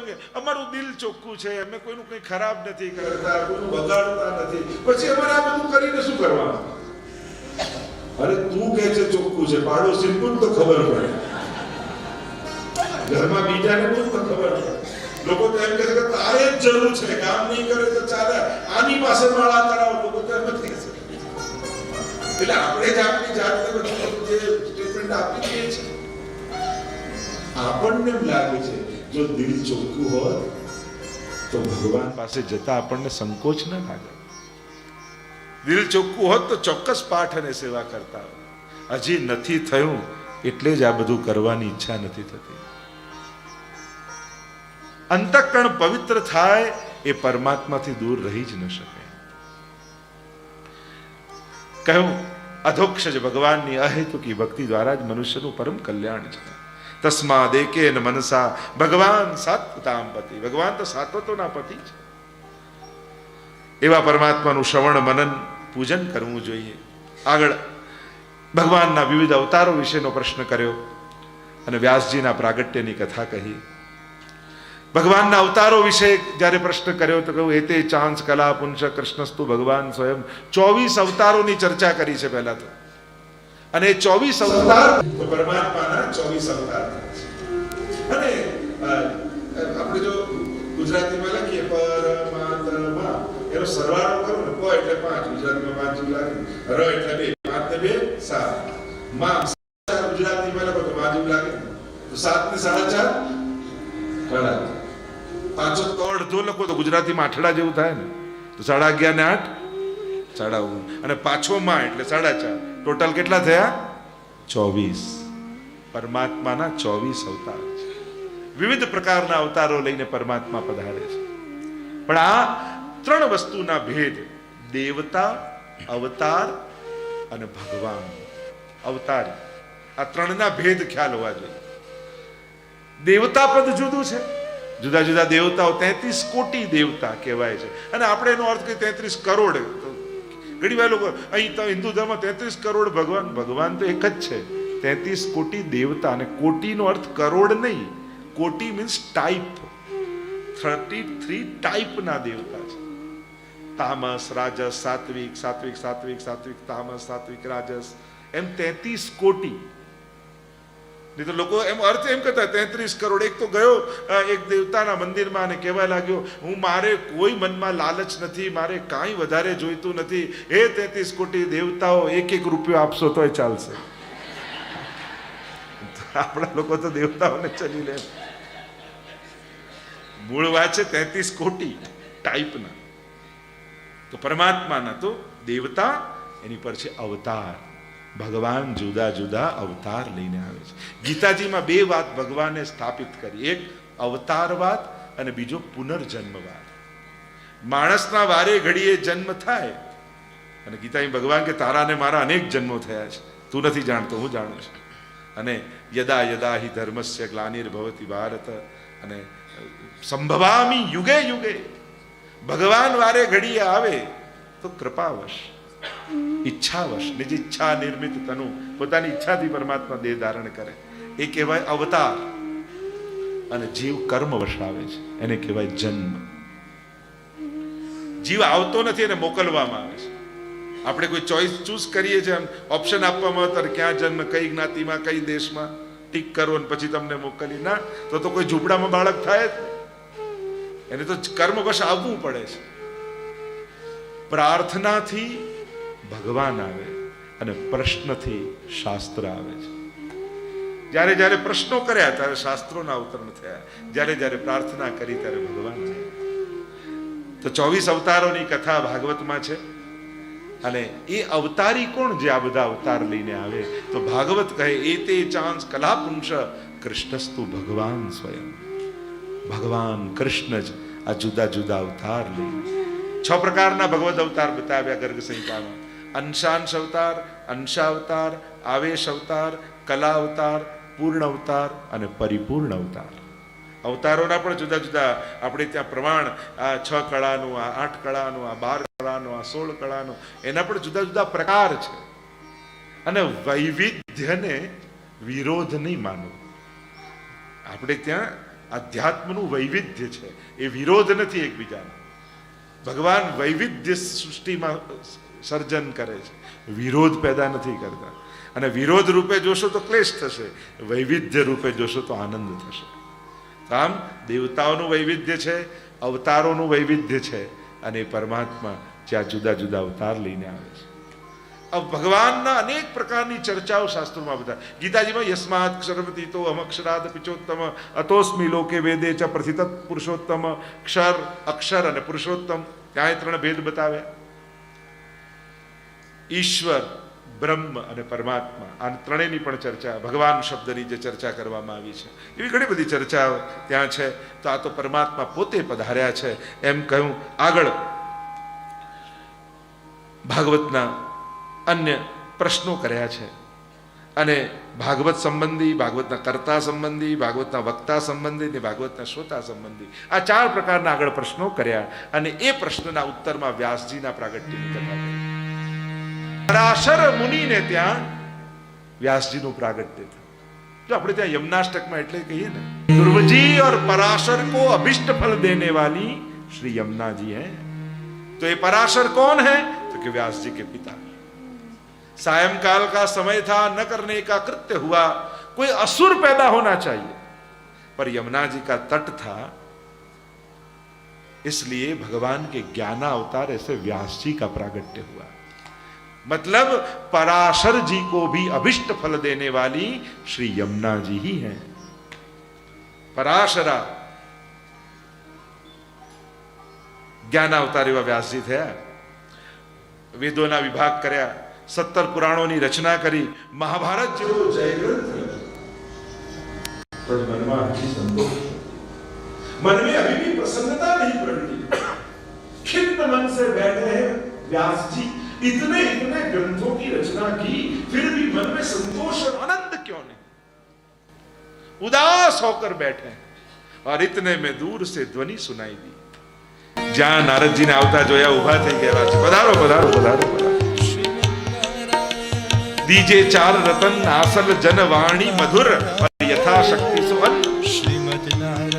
એમ કે અમારું દિલ ચોખ્ખું છે, અમે કોઈનું કંઈ ખરાબ નથી કરતા, કોઈનું બગાડતા નથી, પછી અમારે આ બધું કરીને શું કરવાનું? અરે તું કે છે ચોખ્ખું છે, પાડોશી પણ તો ખબર પડે, ઘરમાં બીજાને પણ તો ખબર પડે. લોકો તો એમ કહે છે કે તારે જ જરૂર છે, કામ નહીં કરે તો ચાલે, આની પાસે માળા કરાવો. લોકો તો એમ જ કહે છે. એટલે આપણે જ આપણી જાતને બધું જે સ્ટેટમેન્ટ આપી દઈએ છીએ. આપણને એમ લાગે છે જો દિલ ચોખ્ખું હોત તો ભગવાન પાસે જતા આપણને સંકોચ ન લાગે. દિલ ચોખ્ખું હોત તો ચોક્કસ પાઠ અને સેવા કરતા. હજી નથી થયું એટલે જ આ બધું કરવાની ઈચ્છા નથી થતી. અંતઃકરણ પવિત્ર થાય એ પરમાત્માથી દૂર રહી જ ન શકે. કહ્યું અધોક્ષજ ભગવાનની અહેતુકી ભક્તિ દ્વારા જ મનુષ્યનું પરમ કલ્યાણ છે. તસ્માદ એકેન મનસા ભગવાન સાત્વતામ પતિ. ભગવાન તો સાત્વતોના પતિ છે. એવા પરમાત્માનું શ્રવણ મનન પૂજન કરવું જોઈએ. આગળ ભગવાનના વિવિધ અવતારો વિશેનો પ્રશ્ન કર્યો અને વ્યાસજીના પ્રાગટ્યની કથા કહી. ભગવાનના અવતારો વિશે જ્યારે પ્રશ્ન કર્યો તો કહ્યું એતે ચાંસ કલા પુંસ કૃષ્ણસ્તુ ભગવાન સ્વયં. 24 અવતારોની ચર્ચા કરી છે પહેલા તો. અને 24 અવતાર તો પરમાત્માના 24 અવતાર છે. અને આપણે જો ગુજરાતીમાં લખીએ પરમાત્મા એનો સરવાળો કરો ને, પ એટલે 5, ગુજરાતીમાં 5 જેવું લાગે, ર એટલે 2, 5 ને 2 7, માં ગુજરાતીમાં લખો તો 5 જેવું લાગે, તો 7 ને 4.5 પાછો તો અડધો લખો તો ગુજરાતીમાં આઠડા જેવું થાય ને, તો 11.5 ને 8 9.5, અને પાછો માં એટલે 4.5, ટોટલ કેટલા થયા? 24. પરમાત્માના 24 અવતાર છે. વિવિધ પ્રકારના અવતારો લઈને પરમાત્મા પધારે છે. પણ આ 3 વસ્તુના ભેદ, દેવતા, અવતાર અને ભગવાન અવતારી, આ 3ના ભેદ ખ્યાલ હોવા જોઈએ. દેવતા પદ જુદું છે. જુદા જુદા દેવતાઓ 33 કોટી દેવતા કહેવાય છે. અને આપણે એનો અર્થ કે 33 કરોડ. ઘણી વાર લોકો અહીં તો હિન્દુ ધર્મ 33 કરોડ ભગવાન. ભગવાન તો એક જ છે. 33 કોટી દેવતા. અને કોટીનો અર્થ કરોડ નહીં. કોટી મીન્સ ટાઈપ. 33 ટાઈપના દેવતા છે. તામસ, રાજસ, સાત્વિક, સાત્વિક, સાત્વિક, સાત્વિક, તામસ, સાત્વિક, રાજસ, એમ 33 કોટી. નહીં તો લોકો એમ અર્થ એમ કહેતા 33 કરોડ. એક તો ગયો એક દેવતાના મંદિરમાં અને કહેવા લાગ્યો હું મારે કોઈ મનમાં લાલચ નથી, મારે કાંઈ વધારે જોઈતું નથી, એ 33 કોટી દેવતાઓ 1-1 રૂપિયો આપશો તોય ચાલશે. આપણા લોકો તો દેવતાઓને ચલી લે. મૂળ વાત છે 33 કોટી ટાઈપના. તો પરમાત્માના તો દેવતા, એની પર છે અવતાર. ભગવાન જુદા જુદા અવતાર લઈને આવે છે. ગીતાજીમાં 2 વાત ભગવાને સ્થાપિત કરી. એક અવતારવાદ અને બીજો પુનર્જન્મવાદ. માણસના વારે ઘડીએ જન્મ થાય અને ગીતામાં ભગવાન કે તારા ને મારા અનેક જન્મો થયા છે, તું નથી જાણતો, હું જાણું છું. અને યદા યદા હિ ધર્મસ્ય ગ્લાનિર્ભવતિ ભારત અને સંભવામી યુગે યુગે. ભગવાન વારે ઘડીએ આવે તો કૃપાવશ, ઈચ્છાવશ, નિજ ઈચ્છા નિર્મિત તનુ, પોતાની ઈચ્છાથી પરમાત્મા દેહ ધારણ કરે, એ કહેવાય અવતાર. અને જીવ કર્મવશ આવે છે, એને કહેવાય જન્મ. જીવ આવતો નથી, એને મોકલવામાં આવે છે. આપણે કોઈ ચોઈસ ચૂઝ કરીએ છીએ, ઓપ્શન આપવામાં આવે ત્યારે ક્યાં જન્મ, કઈ જ્ઞાતિમાં, કઈ દેશમાં, ટીક કરો અને પછી તમને મોકલી. ના, તો કોઈ ઝૂંપડામાં બાળક થાય જ નહીં. એને તો કર્મવશ આવવું પડે છે. પ્રાર્થનાથી ભગવાન આવે અને પ્રશ્નથી શાસ્ત્ર આવે છે. જ્યારે જ્યારે પ્રશ્નો કર્યા ત્યારે શાસ્ત્રોના અવતરણ થયા, જ્યારે જ્યારે પ્રાર્થના કરી ત્યારે ભગવાન આવ્યા. તો 24 અવતારોની કથા ભાગવતમાં છે. અને એ અવતારી કોણ જે આ બધા અવતાર લઈને આવે? તો ભાગવત કહે એતે ચાંસ કલા પુંસ કૃષ્ણસ્તુ ભગવાન સ્વયં. ભગવાન કૃષ્ણ જ આ જુદા જુદા અવતાર લઈને 6 પ્રકારના ભગવદ અવતાર બતાવ્યા ગર્ગ સંહિતામાં. અંશાંશ અવતાર, અંશાવતાર, આવેશ અવતાર, કલા અવતાર, પૂર્ણ અવતાર અને પરિપૂર્ણ અવતાર. અવતારોના પણ જુદા જુદા આપણે ત્યાં પ્રમાણ, આ 6 કળાનું, આ 8 કળાનું, આ 12 કળાનું, આ 16 કળાનું, એના પણ જુદા જુદા પ્રકાર છે. અને વૈવિધ્યને વિરોધ નહીં માનવું. આપણે ત્યાં આધ્યાત્મનું વૈવિધ્ય છે, એ વિરોધ નથી એકબીજાનો. ભગવાન વૈવિધ્ય સૃષ્ટિમાં સર્જન કરે છે, વિરોધ પેદા નથી કરતા. અને વિરોધ રૂપે જોશો તો ક્લેશ થશે, વૈવિધ્ય રૂપે જોશો તો આનંદ થશે. આમ દેવતાઓનું વૈવિધ્ય છે, અવતારોનું વૈવિધ્ય છે, અને પરમાત્મા જ્યાં જુદા જુદા અવતાર લઈને આવે છે. ભગવાનના અનેક પ્રકારની ચર્ચાઓ શાસ્ત્રોમાં બધા. ગીતાજીમાં યસ્માત ક્ષરમતી તો અમક્ષરાદ પિચોત્તમ અતોસ્મિ લોકે વેદે ચ પ્રથિત પુરુષોત્તમ. ક્ષર, અક્ષર અને પુરુષોત્તમ, ત્યાં 3 ભેદ બતાવ્યા. ઈશ્વર, બ્રહ્મ અને પરમાત્મા, આ ત્રણેયની પણ ચર્ચા, ભગવાન શબ્દની જે ચર્ચા કરવામાં આવી છે એવી ઘણી બધી ચર્ચાઓ ત્યાં છે. તો આ તો પરમાત્મા પોતે પધાર્યા છે એમ કહ્યું. આગળ ભાગવતના અન્ય પ્રશ્નો કર્યા છે, અને ભાગવત સંબંધી, ભાગવતના કર્તા સંબંધી, ભાગવતના વક્તા સંબંધી અને ભાગવતના શ્રોતા સંબંધી, આ 4 પ્રકારના આગળ પ્રશ્નો કર્યા. અને એ પ્રશ્નના ઉત્તરમાં વ્યાસજીના પ્રાગટ્યની કથા કરી. પરાશર મુનિને ત્યાં વ્યાસજીનું પ્રાગટ્ય થયું. જો આપણે ત્યાં યમનાષ્ટકમાં એટલે કહીએ ને, ધ્રુવજી और पराशर को अभिष्ट फल देने वाली श्री यमुना जी हैं. तो ये पराशर कौन है? तो कि व्यास जी के पिता. सायंकाल का समय था, न करने का कृत्य हुआ, कोई असुर पैदा होना चाहिए, पर यमुना जी का तट था, इसलिए भगवान के ज्ञान अवतार ऐसे व्यास जी का प्रागट्य हुआ. मतलब पराशर जी को भी अभिष्ट फल देने वाली श्री यमुना जी ही हैं. पराशरा ज्ञान अवतार एवं व्यासजी થયા. વેદોના વિભાગ કર્યા, 17 પુરાણોની રચના કરી, મહાભારત જેવો જયગ્રંથ રચ્યો. पर મનમાં હજી સંતોષ, मन में अभी भी प्रसन्नता नहीं पड़ती. खिन्न मन से बैठे हैं व्यास जी, इतने ग्रंथों की रचना की, फिर भी मन में संतोष और आनंद क्यों नहीं? उदास होकर बैठे और इतने में दूर से ध्वनि सुनाई दी. જ્યાં નારદજીને આવતા જોયા, ઉભા થઈ ગયા છે. પધારો પધારો પધારો પધારો. દીજે 4 રતન આસલ જનવાણી મધુર યથાશક્તિ સુવન.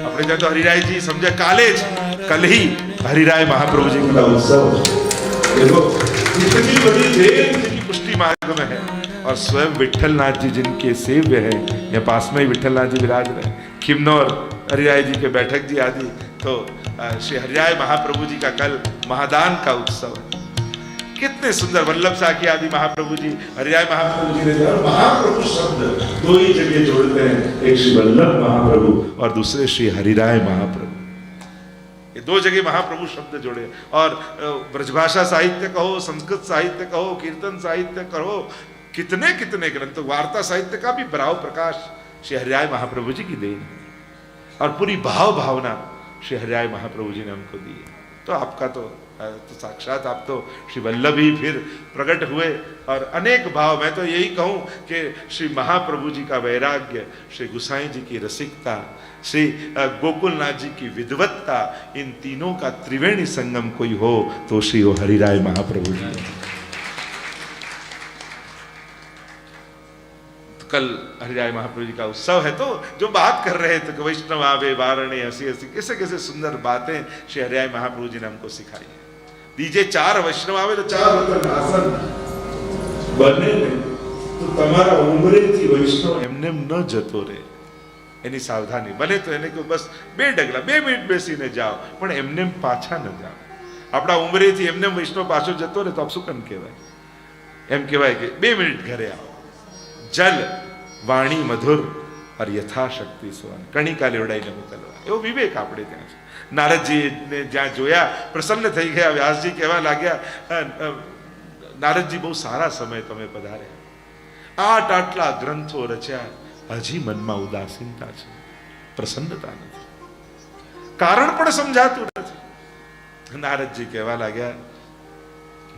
આપણે ત્યાં તો હરિરાયજી સમજે કાલે જ, कल ही हरिराय महाप्रभु जी का उत्सव. देखो इतनी बड़ी देर जिनकी पुष्टि मार्ग में है, और स्वयं विठलनाथ जी जिनके सेव्य है, या पास में ही विठलनाथ जी विराज रहे, खिमनौर हरिराय जी के बैठक जी आदि. तो श्री हरिराय महाप्रभु जी का कल महादान का उत्सव है. कितने सुंदर वल्लभ साखी आदि महाप्रभु जी, हरिराय महाप्रभु जी ने महाप्रभु शब्द 2 ही जगह जोड़ते हैं, एक श्री वल्लभ महाप्रभु और दूसरे श्री हरिराय महाप्रभु. ये 2 जगह महाप्रभु शब्द जोड़े. और ब्रजभाषा साहित्य कहो, संस्कृत साहित्य कहो, कीर्तन साहित्य कहो, कितने कितने ग्रंथ, वार्ता साहित्य का भी भाव प्रकाश श्री हरिराय महाप्रभु जी की देन है. और पूरी भाव भावना श्री हरिराय महाप्रभु जी ने हमको दी है. तो आपका तो साक्षात आप तो श्री वल्लभ ही फिर प्रकट हुए. और अनेक भाव, मैं तो यही कहूँ कि श्री महाप्रभु जी का वैराग्य, श्री गुसाई जी की रसिकता, श्री गोकुलनाथ जी की विद्वत्ता, इन तीनों का त्रिवेणी संगम कोई हो तो श्री वो हरिराय महाप्रभु जी. कल हरिराय महाप्रभु जी का उत्सव है, तो जो बात कर रहे थे कि वैष्णव आवे वारणे हंसी हंसी, कैसे कैसे सुंदर बातें श्री हरिराय महाप्रभु जी ने हमको सिखाई है. दीजिए 4 वैष्णव आवे तो 4 रतन आसन बने ने, तो તમારા ઉંમરેથી વૈષ્ણવ એમને ન જતો રહે, એની સાવધાની. બને તો એને કે બસ 2 ડગલા 2 મિનિટ બેસીને જાઓ, પણ એમને પાછા ન જાઓ. આપણા ઉંમરેથી એમને વૈષ્ણવ પાછો જતો રહે તો અપશુકન કહેવાય. એમ કહેવાય કે 2 મિનિટ ઘરે આવો. જલ વાણી મધુર और यथाशक्ति सुवन, कणिका लेवડાઈને મોકલવા, એવો વિવેક આપણે ત્યાં છે. નારદજીને જ્યાં જોયા પ્રસન્ન થઈ ગયા. વ્યાસજી કહેવા લાગ્યા, નારદજી બહુ સારા સમય તમે પધાર્યા, આટલા ગ્રંથો રચ્યા, હજી મનમાં ઉદાસીનતા છે, પ્રસન્નતા નથી, કારણ પણ સમજાતું નથી. નારદજી કહેવા લાગ્યા,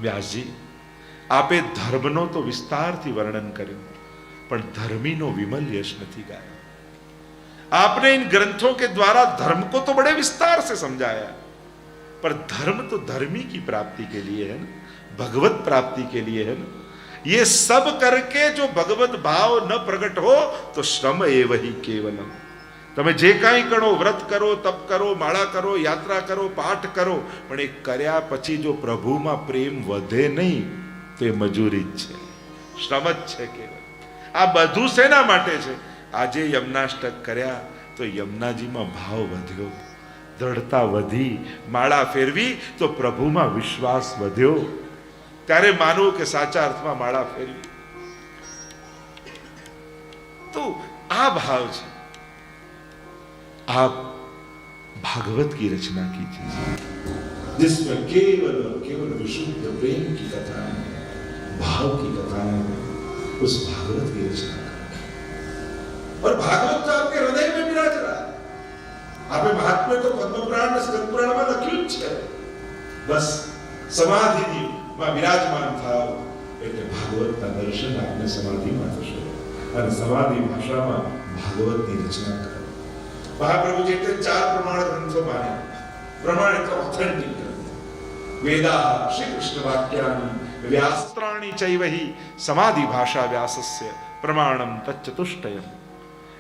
વ્યાસજી આપે ધર્મનો તો વિસ્તારથી વર્ણન કર્યું, पर धर्मी नो विमल यश नहीं गाया. आपने इन ग्रंथों के द्वारा धर्म को तो बड़े विस्तार से समझाया, पर धर्म तो धर्मी की प्राप्ति के लिए है ना, भगवत प्राप्ति के लिए है ना. ये सब करके जो भगवत भाव न प्रकट हो तो श्रम एव ही केवलम. તમે જે કાંઈ કરો, વ્રત કરો, તપ કરો, માળા કરો, યાત્રા કરો, પાઠ કરો, પણ એ કર્યા પછી જો પ્રભુમાં પ્રેમ વધે નહીં તો એ મજૂરી જ છે, શ્રમ જ છે કેવલ. આ બધું શેના માટે છે? આજે યમનાષ્ટક કર્યા તો યમુનાજીમાં ભાવ વધ્યો, દ્રઢતા વધી, માળા ફેરવી તો પ્રભુમાં વિશ્વાસ વધ્યો, ત્યારે માનવું કે સાચા અર્થમાં માળા ફેરવી. તો આ ભાવ છે. आप भागवत की रचना कीजिए जिसमें केवल और केवल विशुद्ध प्रेम की कथाएं, भाव की कथाएं, उस भागवत की रचना करें. और भागवत तो आपके हृदय में विराज रहा है. आपे महात्म्य तो पद्म पुराण, स्कंद पुराण में लख्યું જ છે. बस समाधि में विराजमान था એટલે ભાગવતના દર્શન આપને સમાધિમાં થશે અને સમાધિ ભાષામાં ભાગવતની રચના કરો. महाप्रभु जी ने 4 प्रमाण ग्रंथों माने. प्रमाणित ऑथेंटिक ग्रंथ वेदा, श्री कृष्ण वाक्यानि, व्यास्त्राणि चैवहि समाधि भाषा व्यासस्य प्रमाणम तच्चतुष्टयम.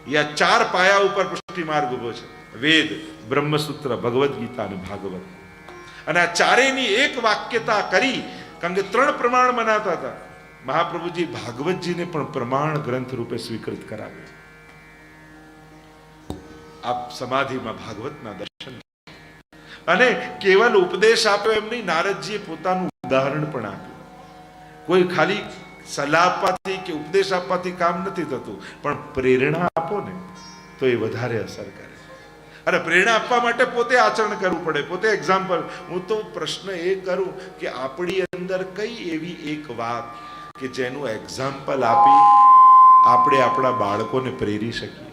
या 4 पाया ऊपर पुष्टि मार्ग उभो છે. वेद, ब्रह्मसूत्र, भगवद गीता અને ભાગવત. અને આ ચારેયની એક વાક્યતા કરી, કારણ કે 3 પ્રમાણ મનાતા હતા. મહાપ્રભુજી ભાગવતજીને પણ પ્રમાણ ગ્રંથ રૂપે સ્વીકૃત કરાવ્યો. આપ સમાધિમાં ભાગવતના દર્શન અને કેવલ ઉપદેશ આપ્યો એમ નહીં, નારદજીએ પોતાનું ઉદાહરણ પણ આપ્યું. કોઈ ખાલી સલાહ આપવાથી કે ઉપદેશ આપવાથી કામ નથી થતું, પણ પ્રેરણા આપો ને તો એ વધારે અસર કરે. અને પ્રેરણા આપવા માટે પોતે આચરણ કરવું પડે, પોતે એક્ઝામ્પલ. હું તો પ્રશ્ન એ કરું કે આપણી અંદર કઈ એવી એક વાત કે જેનું એક્ઝામ્પલ આપી આપણે આપણા બાળકોને પ્રેરી શકીએ.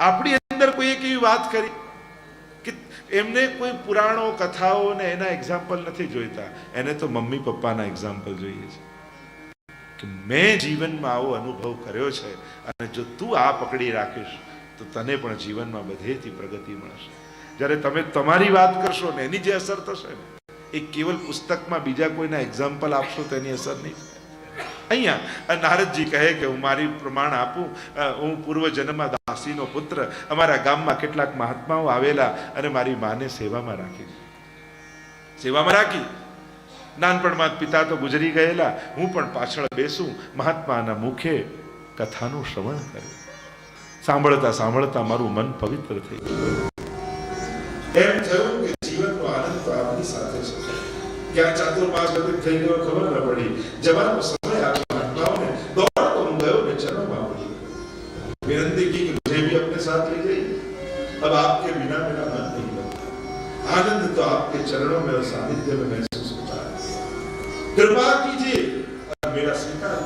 આપણી અંદર કોઈ એક એવી વાત કરી કે એમને કોઈ પુરાણો, કથાઓ ને એના એક્ઝામ્પલ નથી જોઈતા, એને તો મમ્મી પપ્પાના એક્ઝામ્પલ જોઈએ છે કે મેં જીવનમાં આવો અનુભવ કર્યો છે અને જો તું આ પકડી રાખીશ તો તને પણ જીવનમાં બધેથી પ્રગતિ મળશે. જ્યારે તમે તમારી વાત કરશો ને એની જે અસર થશે ને એ કેવલ પુસ્તકમાં બીજા કોઈના એક્ઝામ્પલ આપશો તો એની અસર નહીં. અહીંયા નારદજી કહે કે હું મારી પ્રમાણ આપું, હું પૂર્વ જન્મમાં દાસીનો પુત્ર, અમારા ગામમાં કેટલાક મહાત્માઓ આવેલા અને મારી માને સેવામાં રાખી. નાનપણમાં પિતા તો ગુજરી ગયેલા, હું પણ પાછળ બેસું, મહાત્માના મુખે કથાનું શ્રવણ કરું. સાંભળતા સાંભળતા મારું મન પવિત્ર થઈ ગયું. એમ થયું કે જીવનનો આનંદ તો આપની સાથે છે. ક્યાં ચાતુર્માસ વ્યતીત થઈ ગયો ખબર ન પડી. જવાનો समय आ महात्माओं दौड़ तो हम गए ने चरणों में पड़ी. विनती की कि मुझे भी अपने साथ ले जाइए, अब आपके बिना मेरा मन नहीं लगता. आनंद तो आपके चरणों में और सानिध्य में महसूस होता है. कृपा कीजिए और मेरा स्वीकार.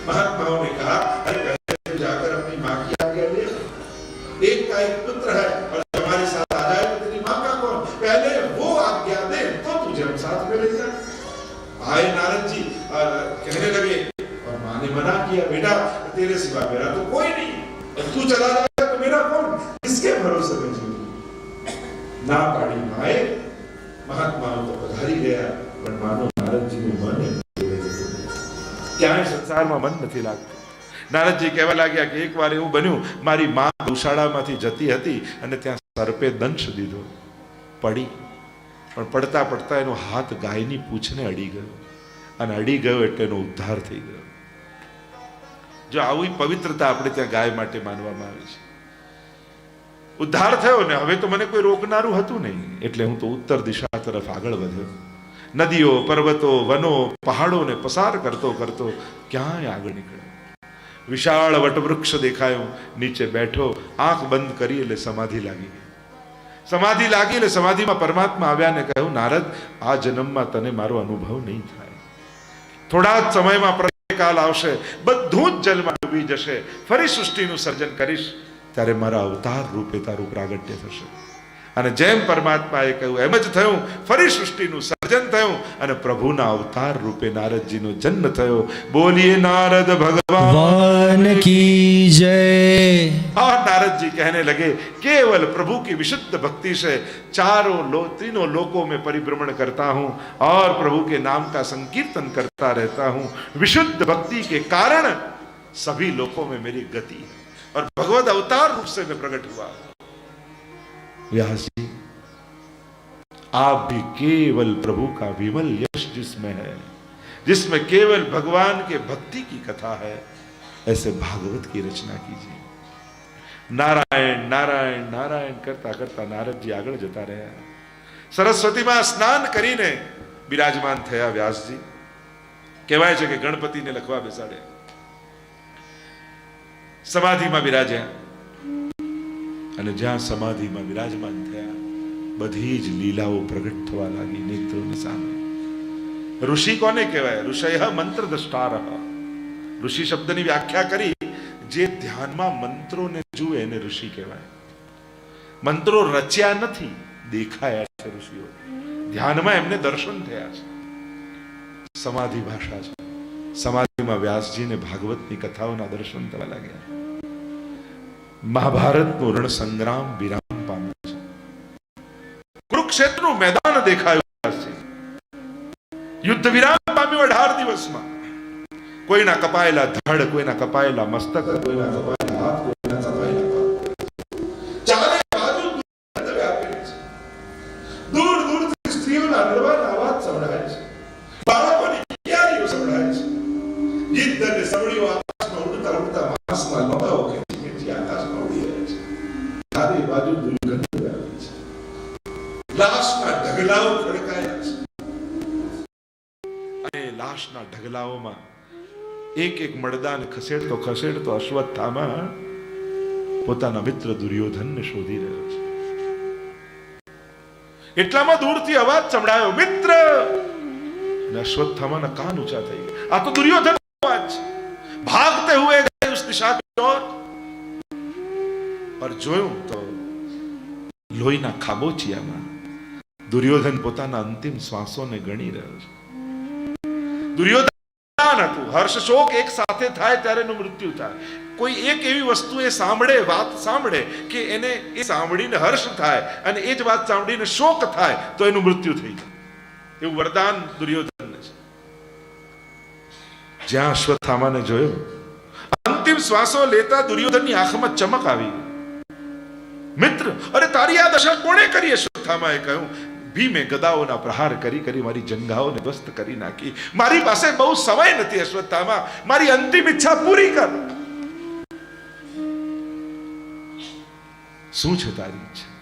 महात्माओं ने कहा अरे पहले जाकर अपनी माँ की आज्ञा ले. एक का एक पुत्र है और हमारे साथ आ जाए तो तेरी माँ का कौन? पहले वो आज्ञा दे तो तुझे हम साथ में ले जाए. आए नारद जी कहने लगे और माँ ने मना किया, बेटा तेरे सिवा मेरा तो कोई नहीं, तू चला जाएगा तो मेरा कौन? किसके भरोसे में जीऊं? ना पाड़ी माए. महात्मा तो पधारी गया પણ માનો નારદજીનું મન ક્યાંય સંસારમાં મન નથી લાગતું. નારદજી કહેવા લાગ્યા કે એકવાર એવું બન્યું, મારી મા ગૌશાળામાંથી જતી હતી અને ત્યાં સર્પે દંશ દીધો, પડી, પણ પડતા પડતા એનો હાથ ગાયની પૂંછને અડી ગયો અને અડી ગયો એટલે એનો ઉદ્ધાર થઈ ગયો. જો આવી પવિત્રતા આપણે ત્યાં ગાય માટે માનવામાં આવે છે. ઉદ્ધાર થયો ને હવે તો મને કોઈ રોકનારું હતું નહીં, એટલે હું તો ઉત્તર દિશા તરફ આગળ વધ્યો. નદીઓ, પર્વતો, વનો, પહાડોને પસાર કરતો કરતો ક્યાંય આગળ નીકળ્યો. વિશાળ વટવૃક્ષ દેખાયો, નીચે બેઠો, આંખ બંધ કરી એટલે સમાધિ લાગી ગઈ. સમાધિ લાગી એટલે સમાધિમાં પરમાત્મા આવ્યા ને કહ્યું, નારદ આ જન્મમાં તને મારો અનુભવ નહીં થાય. થોડા જ સમયમાં પ્રલયકાલ આવશે, બધું જ જલમાં ડૂબી જશે, ફરી સૃષ્ટિનું સર્જન કરીશ, ત્યારે મારા અવતાર રૂપે તારું પ્રાગટ્ય થશે. અને જેમ પરમાત્માએ કહ્યું એમ જ થયું. ફરી સૃષ્ટિનું સર્જન થયું અને પ્રભુના અવતાર રૂપે નારદજીનો જન્મ થયો. બોલીએ નારદ भगवान की जय. और नारद जी कहने लगे केवल प्रभु की विशुद्ध भक्ति से तीनों लोकों में परिभ्रमण करता हूँ और प्रभु के नाम का संकीर्तन करता रहता हूँ. विशुद्ध भक्ति के कारण सभी लोकों में मेरी गति है और भगवत अवतार रूप से मैं प्रकट हुआ। व्यास जी, आप भी केवल प्रभु का विमल यश जिसमें है, जिसमें केवल भगवान के भक्ति की कथा है, ऐसे भागवत की रचना कीजिए। नारायण नारायण नारायण करता करता नारद जी आगे जता रहा। सरस्वती में स्नान करीने विराजमान थया व्यासजी। कहेवाय छे के गणपति ने लखवा बेसाड्या, समाधि में विराज्या અને જ્યાં સમાધિમાં વિરાજમાન થયા બધી જ લીલાઓ પ્રગટ થવા લાગી નેત્રોની સામે। ઋષિ કોને કહેવાય? ઋષયઃ મંત્રદ્રષ્ટારઃ। ઋષિ શબ્દની વ્યાખ્યા કરી જે ધ્યાનમાં મંત્રોને જુએ એને ઋષિ કહેવાય। મંત્રો રચ્યા નથી, દેખાયા છે ઋષિઓ। ધ્યાનમાં એમને દર્શન થયા છે। સમાધિ ભાષા છે। સમાધિમાં વ્યાસજીને ભાગવતની કથાઓના દર્શન થવા લાગ્યા। મહાભારતનું રણ સંગ્રામ વિરામ પામ્યો છે। કુરુક્ષેત્રનું મેદાન દેખાયું છે। યુદ્ધ વિરામ પામ્યું 18 દિવસમાં। કોઈના કપાયેલા ધડ, કોઈના કપાયેલા મસ્તક, કોઈના કપાયેલા હાથ, કોઈના કપાયેલા પગ, ચારે બાજુ દુર્ગંધ વ્યાપેલી છે। દૂર દૂરથી સ્ત્રીઓના રડવાના અવાજ સંભળાય છે। બાળકોની પિયારીઓ સંભળાય છે। ગીત અને સવડીઓ આકાશમાં ઉડતા ઉડતા માસના લોટાઓ ખેંચી આકાશમાં ઉડી રહ્યા છે। ચારે બાજુ દુર્ગંધ વ્યાપેલી છે। લાશના ઢગલાઓ ખડકાયા છે। અને લાશના ઢગલાઓમાં એક એક મડદાને ખસેડતો ખસેડતો અશ્વત્થામા પોતાના મિત્ર દુર્યોધનને શોધી રહ્યો છે। એટલામાં દૂરથી અવાજ સંભળાયો, મિત્ર! અને અશ્વત્થામાના કાન ઊંચા થઈ ગયા। આ તો દુર્યોધનનો અવાજ છે। ભાગતે હુએ ગए उस दिशा की ओर, और જોયું તો લોહીના ખાબોચિયામાં દુર્યોધન પોતાના અંતિમ શ્વાસોને ગણી રહ્યો છે। દુર્યોધન હતું, હર્ષ શોક એક સાથે થાય ત્યારે એનું મૃત્યુ થાય। કોઈ એક એવી વસ્તુ એ સાંભળે, વાત સાંભળે કે એને એ સાંભળીને હર્ષ થાય અને એ જ વાત સાંભળીને શોક થાય તો એનું મૃત્યુ થઈ જાય। એવું વરદાન દુર્યોધનને છે। જ્યાં અશ્વત્થામાને જોયો, અંતિમ શ્વાસો લેતા દુર્યોધનની આંખમાં ચમક આવી ગઈ। મિત્ર, અરે તારી આ દશા કોણે કરી? અશ્વત્થામાએ કહ્યું, ભીમે ગદાઓના પ્રહાર કરી કરી મારી જંઘાઓને ધ્વસ્ત કરી નાખી। મારી પાસે બહુ સમય નથી અશ્વત્થામા, મારી અંતિમ ઈચ્છા પૂરી કર। શું છે તારી ઈચ્છા?